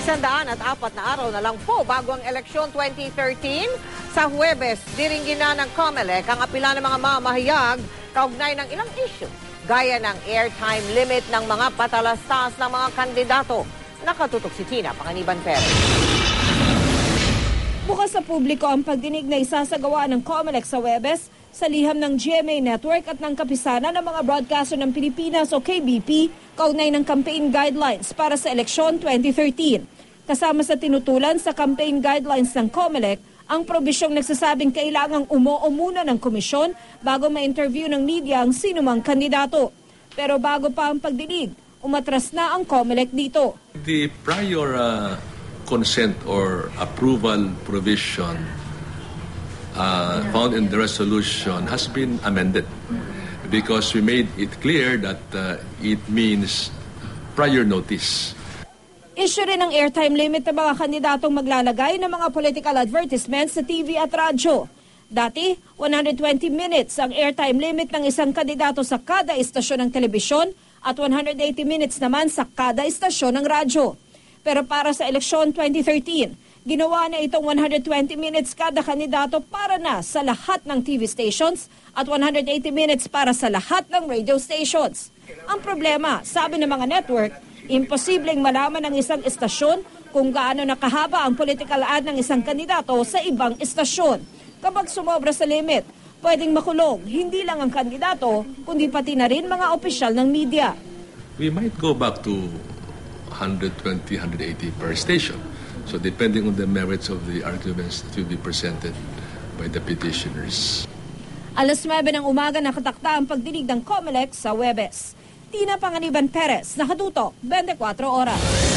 104 na araw na lang po bago ang eleksyon 2013. Sa Huwebes, diringgin na ng COMELEC ang apila ng mga mamahayag kaugnay ng ilang issue, gaya ng airtime limit ng mga patalastas ng mga kandidato. Nakatutok si Tina Panganiban Perez. Bukas sa publiko ang pagdinig na isasagawa ng COMELEC sa Huwebes sa liham ng GMA Network at ng kapisanan ng mga broadcaster ng Pilipinas o KBP kaugnay ng campaign guidelines para sa eleksyon 2013. Kasama sa tinutulan sa campaign guidelines ng COMELEC ang probisyong nagsasabing kailangang umuo muna ng komisyon bago ma-interview ng media ang sinumang kandidato. Pero bago pa ang pagdinig, umatras na ang COMELEC dito. The prior consent or approval provision found in the resolution has been amended because we made it clear that it means prior notice. Issue rin ang airtime limit ng mga kandidatong maglalagay ng mga political advertisements sa TV at radyo. Dati, 120 minutes ang airtime limit ng isang kandidato sa kada istasyon ng telebisyon at 180 minutes naman sa kada istasyon ng radyo. Pero para sa eleksyon 2013, ginawa na itong 120 minutes kada kandidato para na sa lahat ng TV stations at 180 minutes para sa lahat ng radio stations. Ang problema, sabi ng mga network, imposibleng malaman ng isang istasyon kung gaano nakahaba ang political ad ng isang kandidato sa ibang istasyon. Kapag sumobra sa limit, pwedeng makulong hindi lang ang kandidato, kundi pati na rin mga opisyal ng media. We might go back to 120, 180 per station. So depending on the merits of the arguments that will be presented by the petitioners. Alas 9 ng umaga nakatakda ang pagdinig ng COMELEC sa Huwebes. Tina Panganiban Perez, nakatutok, 24 oras.